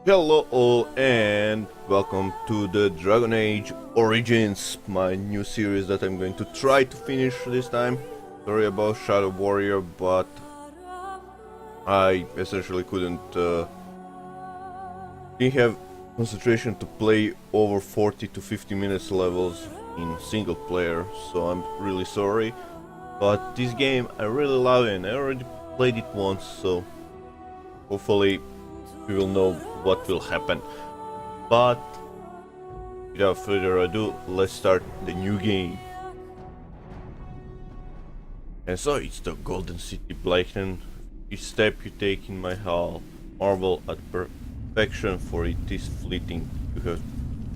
Hello all and welcome to the Dragon Age Origins, my new series that I'm going to try to finish this time. Sorry about Shadow Warrior, but I essentially didn't have concentration to play over 40 to 50 minutes levels in single player, so I'm really sorry. But this game I really love it and I already played it once, so hopefully we will know what will happen. But without further ado, let's start the new game. And so it's the Golden City Blaken. Each step you take in my hall, marvel at perfection, for it is fleeting. You have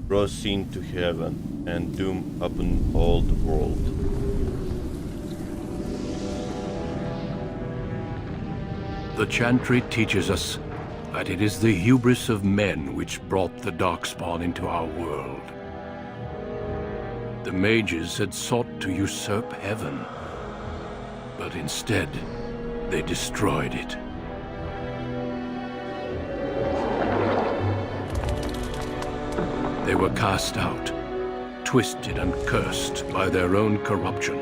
brought sin to heaven and doom upon all the world. The Chantry teaches us that it is the hubris of men which brought the Darkspawn into our world. The mages had sought to usurp heaven, but instead they destroyed it. They were cast out, twisted and cursed by their own corruption.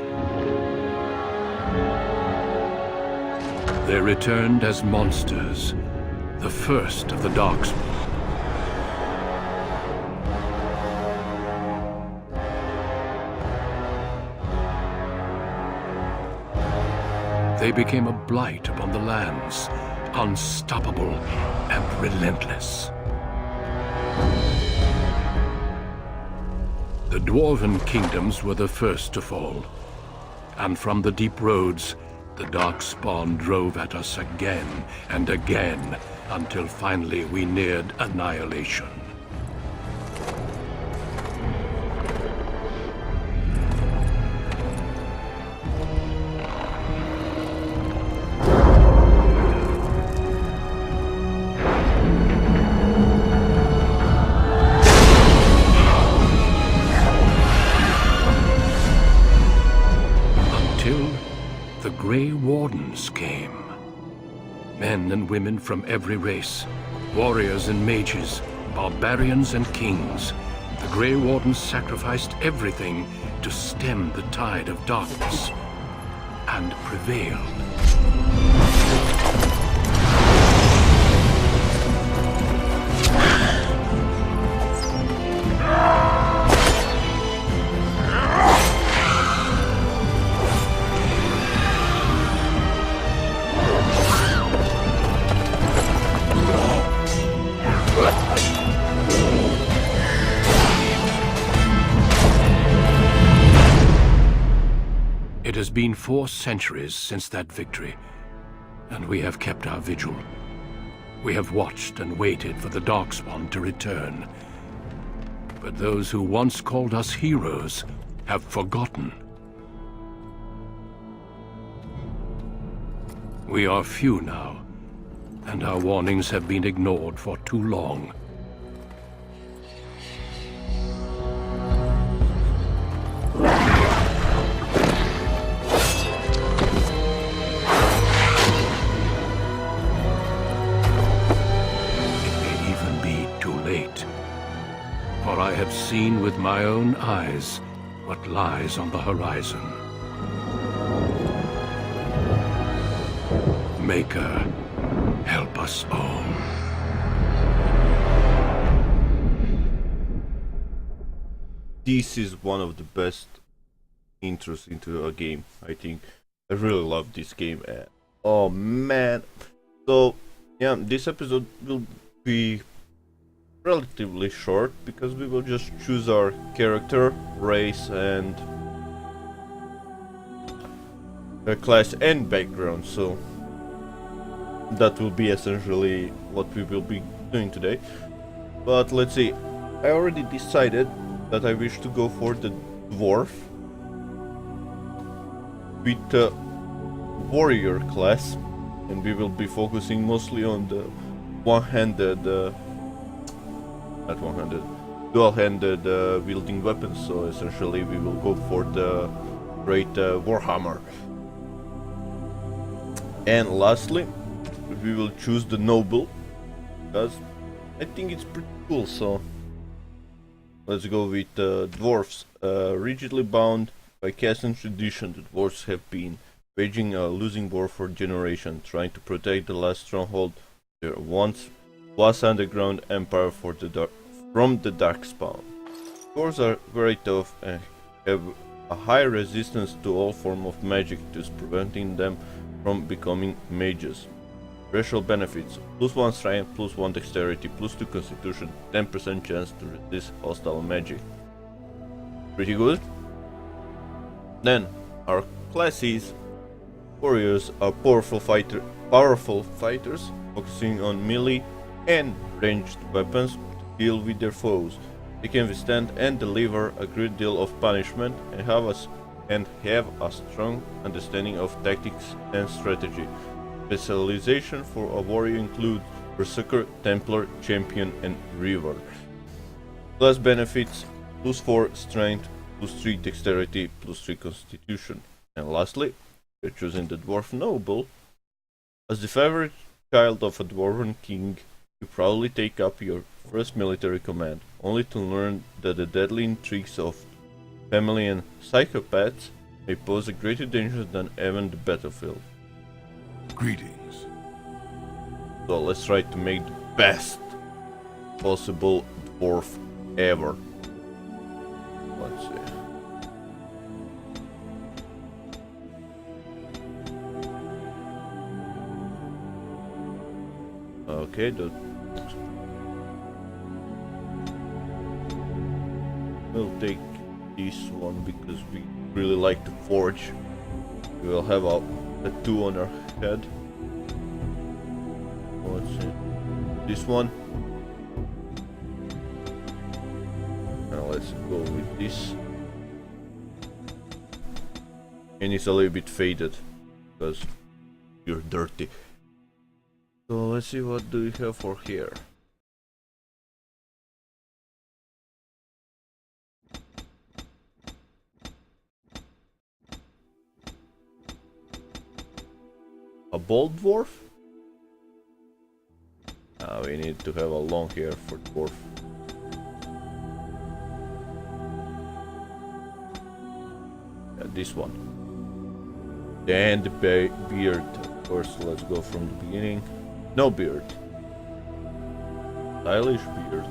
They returned as monsters, the first of the Darkspawn. They became a blight upon the lands, unstoppable and relentless. The Dwarven kingdoms were the first to fall, and from the deep roads, the Darkspawn drove at us again and again, until finally we neared annihilation. Until the Grey Wardens came. Men and women from every race, warriors and mages, barbarians and kings. The Grey Wardens sacrificed everything to stem the tide of darkness, and prevailed. It has been 4 centuries since that victory, and we have kept our vigil. We have watched and waited for the Darkspawn to return. But those who once called us heroes have forgotten. We are few now, and our warnings have been ignored for too long. For I have seen with my own eyes what lies on the horizon. Maker, help us all. This is one of the best intros into a game, I think. I really love this game. Oh man. So yeah, this episode will be relatively short because we will just choose our character, race and class and background, so that will be essentially what we will be doing today. But let's see, I already decided that I wish to go for the Dwarf with the warrior class, and we will be focusing mostly on the one-handed dual-handed wielding weapons, so essentially we will go for the great Warhammer. And lastly, we will choose the noble, because I think it's pretty cool, so let's go with dwarfs. Rigidly bound by caste and tradition, the dwarfs have been waging a losing war for generations, trying to protect the last stronghold there once was underground empire from the Darkspawn. Dwarves are very tough and have a high resistance to all form of magic, thus preventing them from becoming mages. Special benefits: +1 strength, +1 dexterity, +2 constitution, 10% chance to resist hostile magic. Pretty good. Then our classes. Warriors are powerful fighters, focusing on melee and ranged weapons to deal with their foes. They can withstand and deliver a great deal of punishment and have a strong understanding of tactics and strategy. Specialization for a warrior includes Berserker, Templar, Champion, and Reaver. Class benefits: +4 strength, +3 dexterity, +3 constitution. And lastly, you're choosing the Dwarf Noble. As the favorite child of a Dwarven king, you proudly take up your first military command, only to learn that the deadly intrigues of family and psychopaths may pose a greater danger than even the battlefield. Greetings. So let's try to make the best possible dwarf ever. Let's see. Okay, we'll take this one because we really like to forge. We will have a tattoo on our head. Let's see. This one. Now let's go with this. And it's a little bit faded because you're dirty. So let's see, what do we have for here? A bold dwarf? We need to have a long hair for dwarf. Yeah, this one. Then the beard. Of course, let's go from the beginning. No beard. Stylish beard.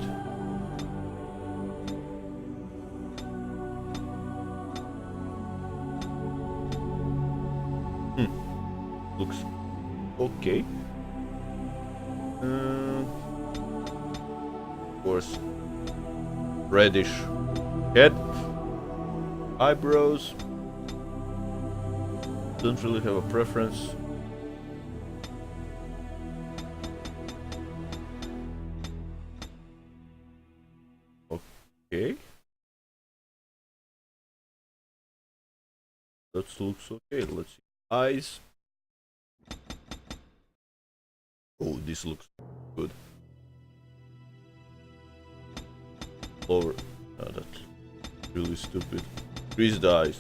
Looks okay. Of course, reddish head, eyebrows. Don't really have a preference. Okay. That looks okay. Let's see. Eyes. Oh, this looks good. Lower. Oh, that's really stupid. Increase the eyes.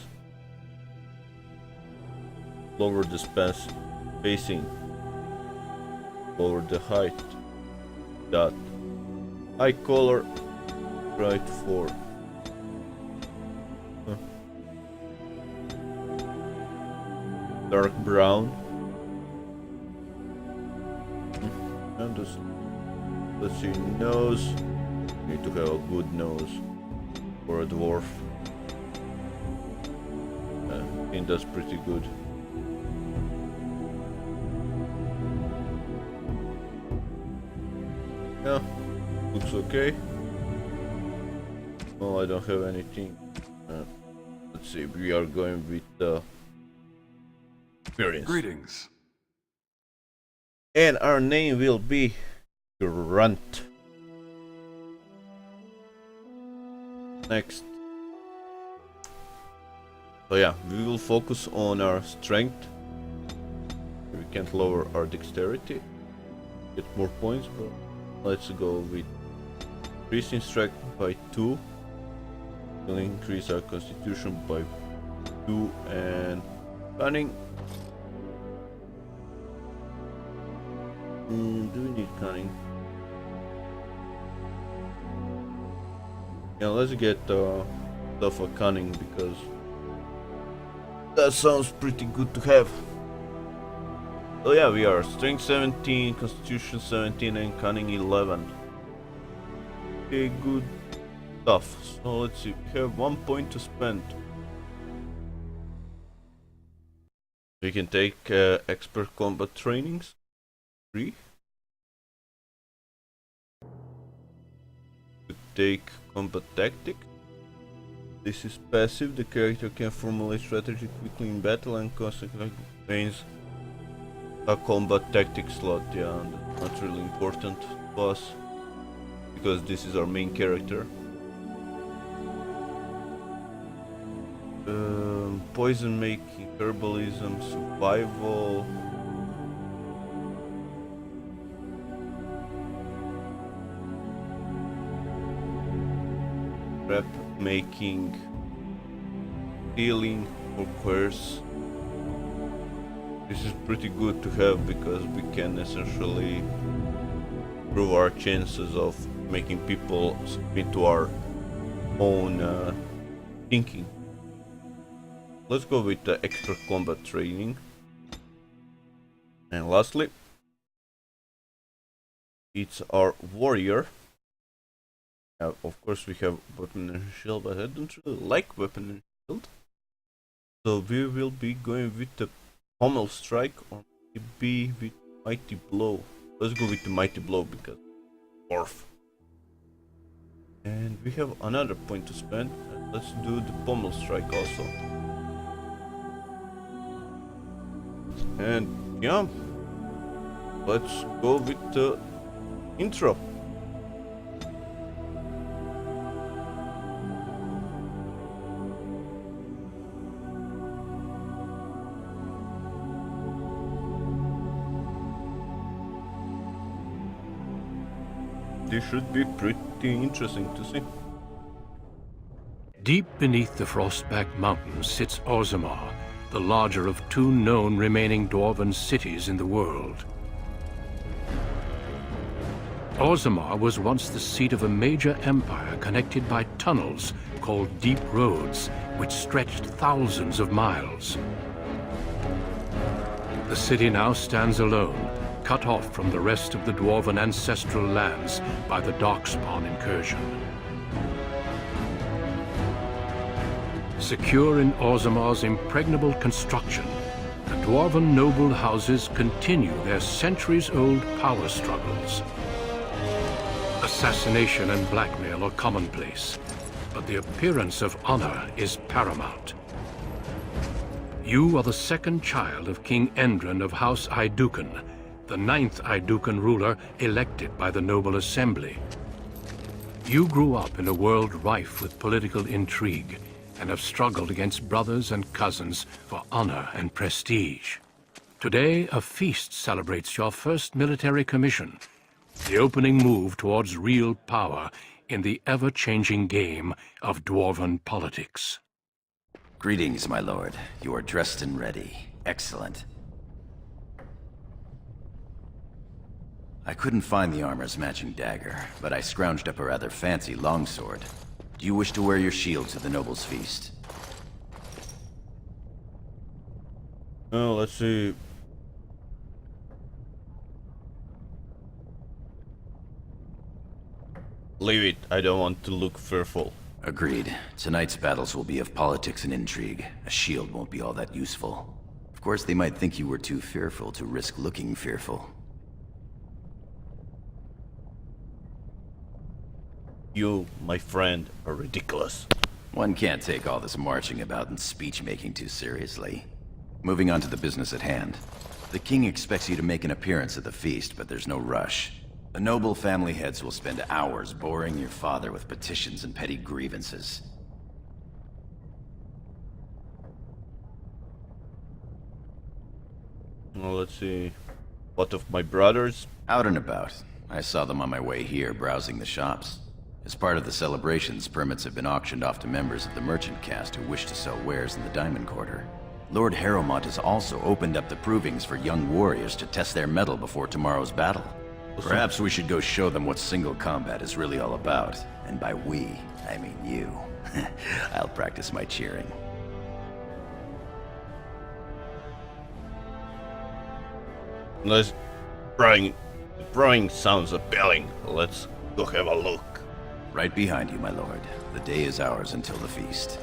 Lower the spacing. Lower the height. That. Eye color. Right 4. Dark brown. And just, let's see, nose. Need to have a good nose for a dwarf. I think that's pretty good. Yeah, looks okay. Well, I don't have anything. Let's see, we are going with the experience. Greetings. And our name will be Grunt. Next. So yeah, we will focus on our strength. We can't lower our dexterity. Get more points, but let's go with increasing strength by 2. We'll increase our constitution by 2 and cunning. Do we need cunning? Yeah, let's get stuff of cunning because that sounds pretty good to have. So yeah, we are strength 17, constitution 17 and cunning 11. Okay, good stuff. So let's see, we have 1 point to spend. We can take expert combat trainings. 3. To take combat tactics. This is passive. The character can formulate strategy quickly in battle and consequently gains a combat tactic slot. Yeah, that's not really important to us because this is our main character. Poison making, herbalism, survival. Rep making, healing or curse. This is pretty good to have because we can essentially improve our chances of making people submit to our own thinking. Let's go with the expert combat training. And lastly, it's our warrior. Of course we have weapon and shield, but I don't really like weapon and shield. So we will be going with the pommel strike or maybe with mighty blow. Let's go with the mighty blow because Dwarf. And we have another point to spend. Let's do the pommel strike also. And yeah, let's go with the intro. This should be pretty interesting to see. Deep beneath the Frostback Mountains sits Orzammar, the larger of 2 known remaining dwarven cities in the world. Orzammar was once the seat of a major empire connected by tunnels called deep roads, which stretched thousands of miles. The city now stands alone, cut off from the rest of the dwarven ancestral lands by the Darkspawn incursion. Secure in Orzammar's impregnable construction, the dwarven noble houses continue their centuries-old power struggles. Assassination and blackmail are commonplace, but the appearance of honor is paramount. You are the second child of King Endren of House Aidukan, the 9th Aidukan ruler elected by the Noble Assembly. You grew up in a world rife with political intrigue and have struggled against brothers and cousins for honor and prestige. Today, a feast celebrates your first military commission, the opening move towards real power in the ever-changing game of dwarven politics. Greetings, my lord. You are dressed and ready. Excellent. I couldn't find the armor's matching dagger, but I scrounged up a rather fancy longsword. Do you wish to wear your shield to the noble's feast? Oh, let's see. Leave it. I don't want to look fearful. Agreed. Tonight's battles will be of politics and intrigue. A shield won't be all that useful. Of course, they might think you were too fearful to risk looking fearful. You, my friend, are ridiculous. One can't take all this marching about and speech-making too seriously. Moving on to the business at hand. The king expects you to make an appearance at the feast, but there's no rush. The noble family heads will spend hours boring your father with petitions and petty grievances. Well, let's see. What of my brothers? Out and about. I saw them on my way here, browsing the shops. As part of the celebrations, permits have been auctioned off to members of the merchant caste who wish to sell wares in the Diamond Quarter. Lord Harrowmont has also opened up the provings for young warriors to test their mettle before tomorrow's battle. Perhaps we should go show them what single combat is really all about. And by we, I mean you. I'll practice my cheering. Nice. Drawing sounds appealing. Let's go have a look. Right behind you, my lord. The day is ours until the feast.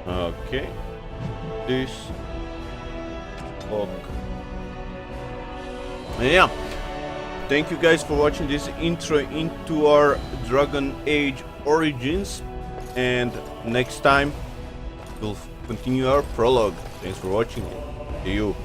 Okay. This. Ok. Yeah. Thank you guys for watching this intro into our Dragon Age Origins. And next time we'll continue our prologue. Thanks for watching. See you.